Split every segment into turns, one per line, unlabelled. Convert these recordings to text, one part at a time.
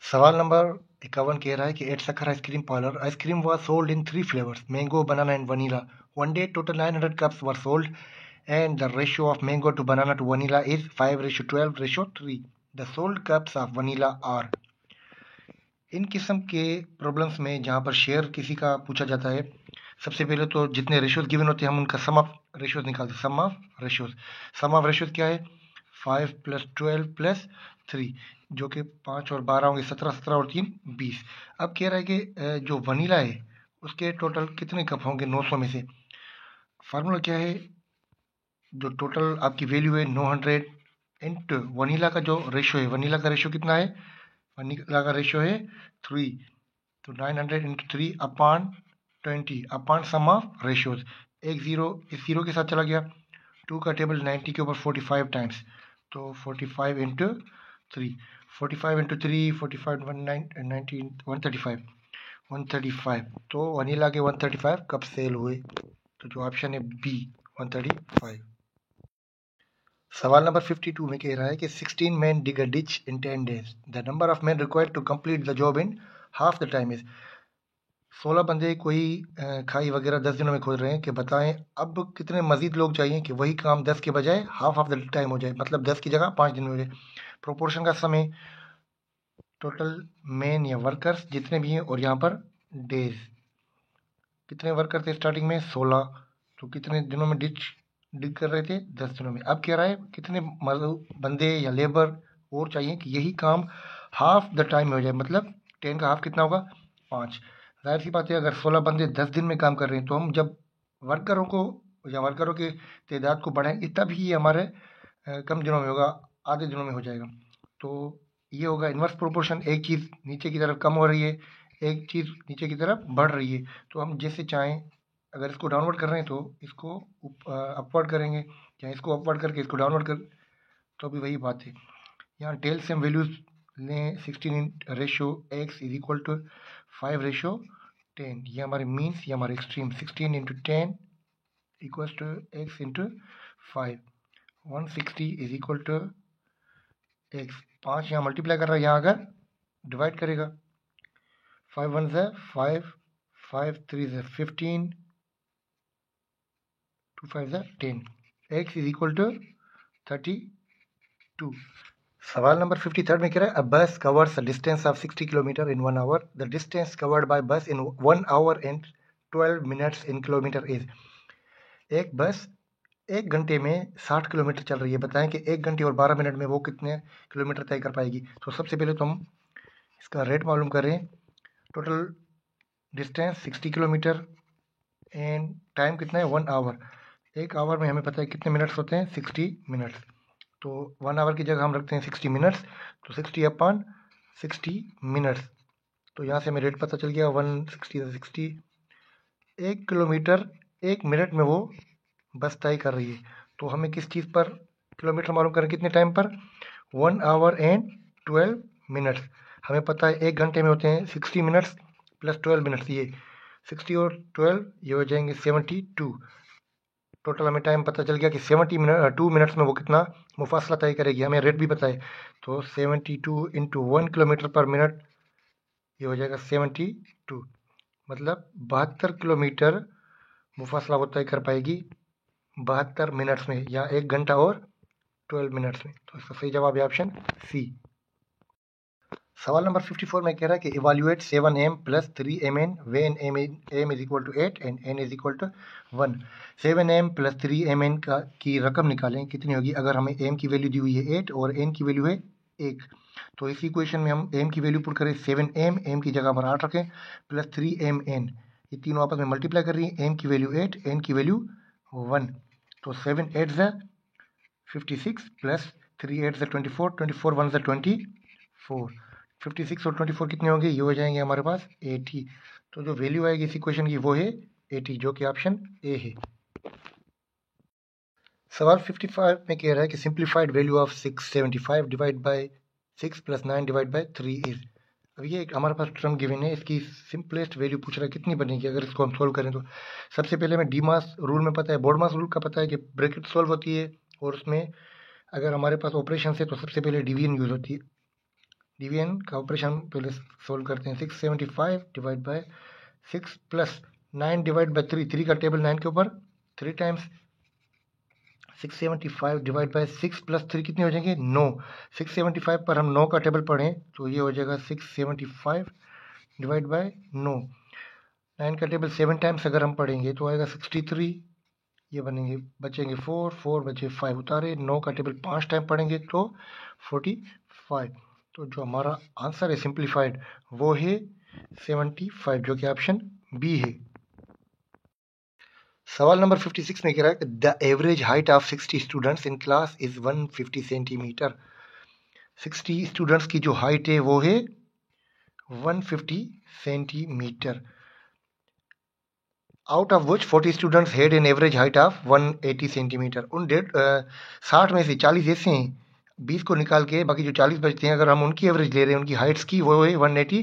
सवाल नंबर 51 कह रहा है कि at Sakhar ice cream parlour ice cream was sold in 3 flavors, mango, banana and vanilla. One day total 900 cups were sold and the ratio of mango to banana to vanilla is 5:12:3. The sold cups of vanilla are. इन किस्म के problems में जहाँ पर share किसी का पूछा जाता है, सबसे पहले तो जितने रेशियोज गिवन होते हैं हम उनका सम ऑफ रेशियोज निकालते हैं. सम ऑफ रेशियोज क्या है? 5 + 12 + 3, जो कि 5 और 12 होंगे 17, 17 और 3 20. अब कह रहा है कि जो वनीला है उसके टोटल कितने कप होंगे 900 में से. फार्मूला क्या है? जो टोटल आपकी वैल्यू है 900 इंटू वनीला का जो रेशियो है, वनीला का रेशियो कितना है? वनीला का रेशियो है 3, तो 900 into 3 upon 20 upon sum of ratios. एक जीरो इस जीरो के साथ चला गया. 2 का टेबल 90 के ऊपर 45 टाइम्स, तो 45 इंटू 3, 45 इंटू 3, 45 90 135. तो वनीला के 135 कब सेल हुए? तो जो ऑप्शन है बी 135. सवाल नंबर 52 में कह रहा है कि 16 men dig a ditch in 10 days. The number of men required to complete the job in half the time is. 16 बंदे कोई खाई वगैरह 10 दिनों में खोद रहे हैं कि बताएं अब कितने मजीद लोग चाहिए कि वही काम 10 के बजाय हाफ ऑफ द टाइम हो जाए, मतलब 10 की जगह 5 दिन में हो जाए. प्रोपोर्शन का समय, टोटल मेन या वर्कर्स जितने भी हैं, और यहाँ पर डेज. कितने वर्कर थे स्टार्टिंग में? 16. तो कितने दिनों में डिग कर रहे थे? 10 दिनों में. अब कह रहा है कितने बंदे या लेबर और चाहिए कि यही काम हाफ द टाइम में हो जाए, मतलब 10 का हाफ कितना होगा? 5. जाहिर सी बात है अगर 16 बंदे 10 दिन में काम कर रहे हैं तो हम जब वर्करों को या वर्करों की तादाद को बढ़ाएं तब ही ये हमारे कम दिनों में होगा, आधे दिनों में हो जाएगा. तो ये होगा इन्वर्स प्रोपोर्शन. एक चीज़ नीचे की तरफ कम हो रही है, एक चीज़ नीचे की तरफ बढ़ रही है. तो हम जैसे चाहें, अगर इसको डाउनवर्ड कर रहे हैं तो इसको अपवर्ड करेंगे, या इसको अपवर्ड करके इसको डाउनवर्ड कर, तो भी वही बात है. यहाँ टेल सेम वैल्यूज लें. 16 ratio x is equal to 5 ratio 10. ये हमारे मीन्स, ये हमारे extreme. 16 into 10 equals to x into 5. 160 is equal to x. 5 यहाँ मल्टीप्लाई कर रहा है, यहाँ अगर डिवाइड करेगा 5 1 ज़ 5, 5 3 ज़ 15, 2 5 ज़ 10. x is equal to 32. सवाल नंबर 53 में कह रहा है a bus covers a distance of 60 km in 1 hour. The distance covered by bus in 1 hour and 12 minutes in kilometer is. एक बस 1 घंटे में 60 किलोमीटर चल रही है. बताएं कि 1 घंटे और 12 मिनट में वो कितने किलोमीटर तय कर पाएगी. तो सबसे पहले तो हम इसका रेट मालूम करें. Total distance 60 kilometre and time कितना है? 1 आवर. 1 आवर में हमें पता है कितने मिनट्स होते हैं? 60 मिनट्स. तो 1 आवर की जगह हम रखते हैं 60 मिनट्स, तो 60 अपॉन 60 मिनट्स. तो यहाँ से हमें रेट पता चल गया 160 से 60. 1 किलोमीटर 1 मिनट में वो बस तय कर रही है. तो हमें किस चीज़ पर किलोमीटर मालूम करें? कितने टाइम पर? 1 आवर एंड 12 मिनट्स. हमें पता है 1 घंटे में होते हैं 60 मिनट्स प्लस 12 मिनट्स. ये 60 और 12 ये हो जाएंगे 72. टोटल हमें टाइम पता चल गया कि 2 मिनट्स में वो कितना मुफासला तय करेगी. हमें रेट भी पता है, तो 72 इंटू 1 किलोमीटर पर मिनट, ये हो जाएगा 72. मतलब 72 किलोमीटर मुफासला वो तय कर पाएगी 72 मिनट्स में, या 1 घंटा और 12 मिनट्स में. तो इसका सही जवाब है ऑप्शन सी. सवाल नंबर 54 में कह रहा है कि evaluate 7m + 3mn when m is equal to 8 and n is equal to 1. 7m + 3mn की रकम निकालें, कितनी होगी अगर हमें m की वैल्यू दी हुई है 8 और n की वैल्यू है 1. तो इस इक्वेशन में हम m की वैल्यू पुट करें 7m, m की जगह पर 8 रखें, प्लस 3mn. ये तीनों आपस में मल्टीप्लाई कर रही है. m की वैल्यू 8, n की वैल्यू 1. तो 7 8 ज़ 56 प्लस 3 8 ज़ 24, 24 1 ज़ 24. 56 और 24 कितने होंगे? ये हो जाएंगे हमारे पास 80. तो जो वैल्यू आएगी इस इक्वेशन की वो है 80, जो कि ऑप्शन ए है. सवाल 55 में कह रहा है कि simplified value of 675 divide by 6 + 9 divide by 3 is. अब ये हमारे पास टर्म गिवन है, इसकी सिंपलेस्ट वैल्यू पूछ रहा है कितनी बनेगी अगर इसको हम सोल्व करें. तो सबसे पहले हमें डी मास रूल में पता है, बोर्ड मास रूल का पता है कि ब्रैकेट सोल्व होती है, और उसमें अगर हमारे पास ऑपरेशन है तो सबसे पहले डिवीजन यूज होती है. डिवीजन का ऑपरेशन पहले सोल्व करते हैं। 675 divide by 6 plus 9 divide by 3, 3 का टेबल 9 के ऊपर 3 टाइम्स 675 डिवाइड बाय 6 प्लस 3 कितने हो जाएंगे 9। 675 पर हम 9 का टेबल पढ़ें तो ये हो जाएगा 675 डिवाइड बाय 9। 9 का टेबल 7 टाइम्स अगर हम पढ़ेंगे तो आएगा 63। ये बनेंगे बचेंगे 4, 4 बचे 5 उतारे। 9 का टेबल 5 टाइम पढ़ेंगे तो 45। तो जो हमारा आंसर है सिंप्लीफाइड वो है 75, जो कि ऑप्शन बी है। सवाल नंबर 56 में कह रहा है the average height of 60 students in class is 150 centimetre. 60 students की जो हाइट है वो है 150 centimetre. Out of which 40 students had an average height of 180 centimetre. उन 60 में से 40 ऐसे हैं, 20 को निकाल के बाकी जो 40 बचते हैं अगर हम उनकी एवरेज ले रहे हैं उनकी हाइट्स की वो है 180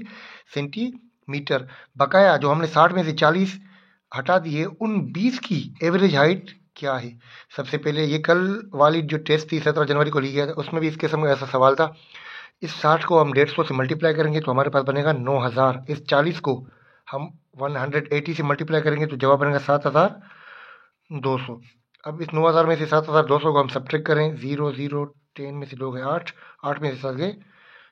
सेंटीमीटर। बकाया जो हमने 60 में से 40 हटा दिए उन 20 की एवरेज हाइट क्या है। सबसे पहले ये कल वाली जो टेस्ट थी 17 जनवरी को ली गया था उसमें भी इस किस्म का ऐसा सवाल था। इस 60 को हम 150 से मल्टीप्लाई करेंगे तो हमारे पास बनेगा 9000। इस 40 को हम 180 से मल्टीप्लाई करेंगे तो जवाब बनेगा 7200। अब इस 9000 में से 7200 को हम सब्ट्रैक्ट करें, 0 0 10 में से 2 गए 8, 8 में से 7 गए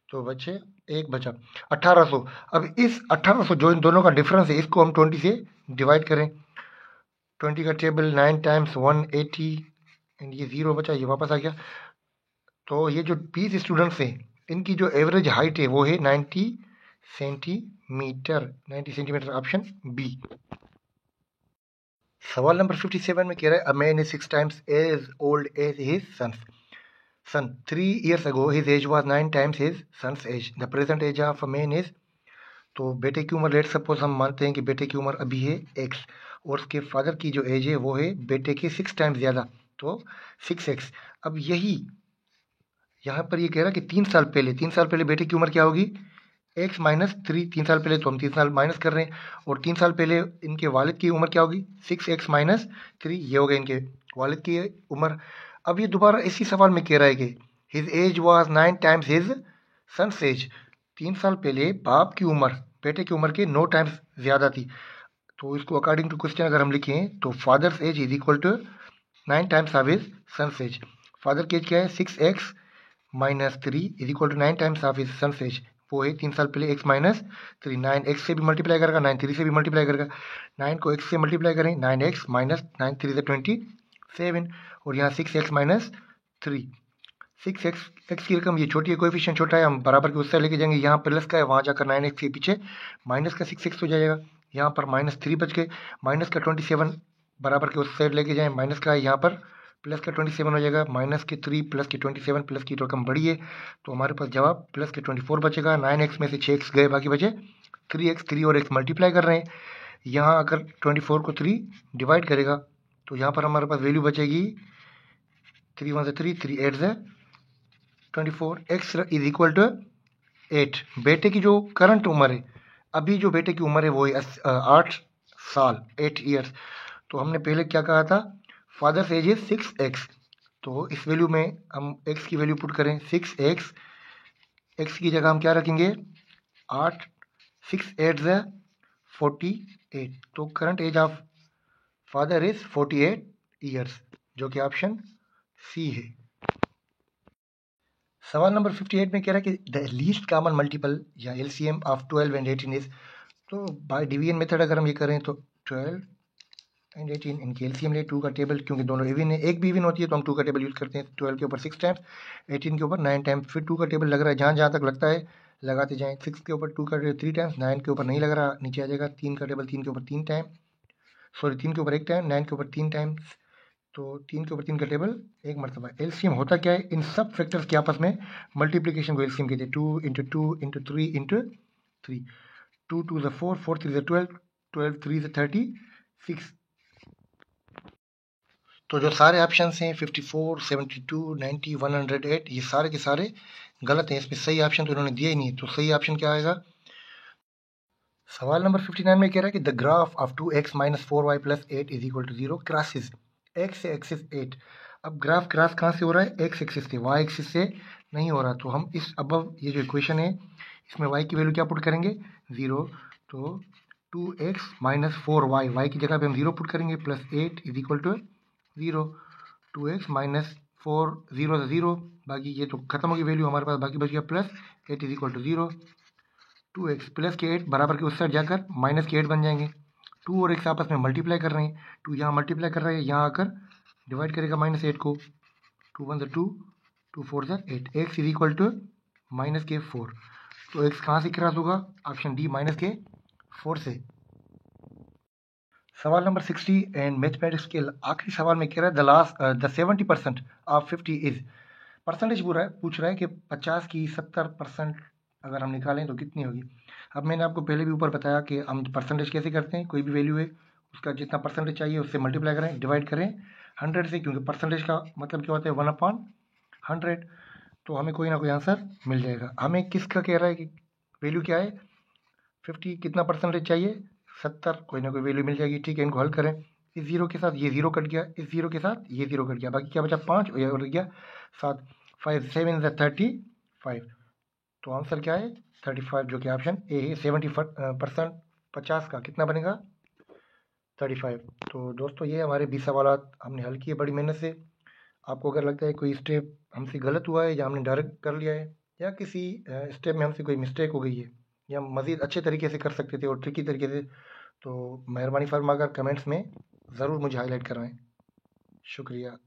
तो बचे 1 बचा 1800। अब इस 1800 जो इन दोनों का डिफरेंस है इसको हम 20 से डिवाइड करें। 20 का टेबल 9 टाइम्स 180 एंड ये 0 बचा, ये वापस आ गया। तो ये जो 20 स्टूडेंट्स हैं इनकी जो एवरेज हाइट है वो है 90 सेंटीमीटर। 90 centimetre option B. सवाल नंबर 57 में कह रहा है a man is 6 times as old as his son 3 years ago his age was 9 times his son's age. The present age of a man is। तो बेटे की उम्र लेट सपोज हम मानते हैं कि बेटे की उम्र अभी है x और उसके फादर की जो एज है वो है बेटे के 6 टाइम्स ज़्यादा तो 6x। अब यही यहाँ पर ये कह रहा है कि 3 साल पहले बेटे की उम्र क्या होगी x माइनस 3। 3 साल पहले तो हम 3 साल माइनस कर रहे हैं और 3 साल पहले इनके वालिद की उम्र क्या होगी 6x माइनस 3, ये हो गया इनके वालिद की उम्र। अब ये दोबारा इसी सवाल में कह रहा है कि his age was 9 times his son's age. 3 साल पहले बाप की उम्र बेटे की उम्र के 9 टाइम्स ज़्यादा थी। तो इसको अकॉर्डिंग टू क्वेश्चन अगर हम लिखें तो father's age is equal to 9 times of his son's age. Father की एज क्या है 6x minus 3 is equal to 9 times of his son's age. वो है 3 साल पहले x माइनस 3। 9 x से भी मल्टीप्लाई करेगा, 9 3 से भी मल्टीप्लाई करेगा। 9 को x से मल्टीप्लाई करें 9x माइनस 9 3 से 27 और यहाँ 6x माइनस 3। 6x x की रकम ये छोटी है, कोएफिशिएंट छोटा है, हम बराबर के उससे लेके जाएंगे। यहाँ प्लस का है वहाँ जाकर 9x के पीछे माइनस का 6x हो जाएगा। यहाँ पर माइनस 3 बच के माइनस का 27 बराबर के उस साइड लेके जाएँ, माइनस का है यहाँ पर प्लस का 27 हो जाएगा। माइनस के 3 प्लस के 27 प्लस की रकम बड़ी है तो हमारे पास जवाब प्लस के 24 बचेगा। 9x में से 6x गए बाकी बचे 3x। 3 और x मल्टीप्लाई कर रहे हैं, यहाँ अगर 24 को 3 डिवाइड करेगा तो यहाँ पर हमारे पास वैल्यू बचेगी 3 1 से 3, 3 8 से 24, x इज इक्वल टू 8। बेटे की जो करंट उम्र है अभी जो बेटे की उम्र है वो है 8 साल 8 ईयर्स। तो हमने पहले क्या कहा था फादर्स एज इज 6x। तो इस वैल्यू में हम x की वैल्यू पुट करें 6x, x की जगह हम क्या रखेंगे 8, 6 8 से 48। तो current age of father is 48 years, जो कि ऑप्शन सी है। सवाल नंबर 58 में कह रहा है कि द लीस्ट कॉमन मल्टीपल या एलसीएम ऑफ 12 एंड 18 इज। तो बाय डिवीजन मेथड अगर हम ये करें तो 12 एंड 18 इनके एलसीएम ले 2 का टेबल, क्योंकि दोनों इवन है एक भी इवन होती है तो हम 2 का टेबल यूज़ करते हैं। 12 के ऊपर 6 टाइम्स, 18 के ऊपर 9 टाइम्स। फिर 2 का टेबल लग रहा है जहाँ जहाँ तक लगता है लगाते जाएँ। 6 के ऊपर 2 का टेबल 3 टाइम्स, 9 के ऊपर नहीं लग रहा नीचे आ जाएगा। 3 का टेबल 3 के ऊपर 3 टाइम, सॉरी 3 के ऊपर 1 टाइम, 9 के ऊपर 3 टाइम्स। तो 3 के ऊपर 3 का टेबल एक मरतबा। एलसीएम होता क्या है इन सब फैक्टर्स के आपस में मल्टीप्लिकेशन को एलसीएम कहते हैं। 2 इंटू 2 इंटू 3 इंटू 3। 2 2 ज़ 4, 4 3 ज़ 12, 12 3 ज़ 36। तो जो सारे ऑप्शन हैं 54, 72, 90, 108 ये सारे के सारे गलत हैं। इसमें सही ऑप्शन तो इन्होंने दिया ही नहीं, तो सही ऑप्शन क्या आएगा। सवाल नंबर 59 में कह रहा है कि the graph of 2x minus 4y plus 8 is equal to 0 crosses x से एक्सिस 8। अब ग्राफ क्रॉस कहाँ से हो रहा है x एक्सिस से, y एक्सिस से नहीं हो रहा, तो हम इस अबव ये जो इक्वेशन है इसमें y की वैल्यू क्या पुट करेंगे 0, तो 2x माइनस 4y, y की जगह पे हम 0 पुट करेंगे, plus 8 is equal to 0, 2x minus 4 0 से 0, बाकी ये तो खत्म होगी वैल्यू हमारे पास, बाकी बच गया plus 8 is equal to 0, 2x plus के 8 बराबर के उस साइड जाकर माइनस के 8 बन जाएंगे, 2 और x आपस में मल्टीप्लाई कर रहे हैं, 2 यहाँ मल्टीप्लाई कर रहे हैं, यहाँ आकर डिवाइड करेगा माइनस 8 को, 2 1 2, 2 4 8, x is equal to minus के 4, तो x कहाँ से क्रॉस होगा, ऑप्शन डी माइनस के 4 से। सवाल नंबर 60 एंड मैथमेटिक्स के आखिरी सवाल में कह रहा है द 70% ऑफ 50 इज, परसेंटेज पूछ रहा है कि 50 की 70% अगर हम निकालें तो कितनी होगी। अब मैंने आपको पहले भी ऊपर बताया कि हम परसेंटेज कैसे करते हैं, कोई भी वैल्यू है उसका जितना परसेंटेज चाहिए उससे मल्टीप्लाई करें, डिवाइड करें 100 से, क्योंकि परसेंटेज का मतलब क्या होता है 1/100, तो हमें कोई ना कोई आंसर मिल जाएगा। हमें किसका कह रहा है कि वैल्यू क्या है 50, कितना परसेंटेज चाहिए 70, कोई ना कोई वैल्यू मिल जाएगी। ठीक है, इनको हल करें, इस जीरो के साथ ये जीरो कट गया, इस जीरो के साथ ये जीरो कट गया, बाकी क्या बचा 5 और गया 7, 5 7 35, तो आंसर क्या है 35, जो कि ऑप्शन ए है। 70% 50 का कितना बनेगा 35। तो दोस्तों ये हमारे 20 सवाल हमने हल किए बड़ी मेहनत से। आपको अगर लगता है कोई स्टेप हमसे गलत हुआ है या हमने डायरेक्ट कर लिया है या किसी स्टेप में हमसे कोई मिस्टेक हो गई है या मज़ीद अच्छे तरीके से कर सकते थे और ट्रिकी तरीके से, तो मेहरबानी फरमाकर कमेंट्स में ज़रूर मुझे हाईलाइट करवाएं। शुक्रिया।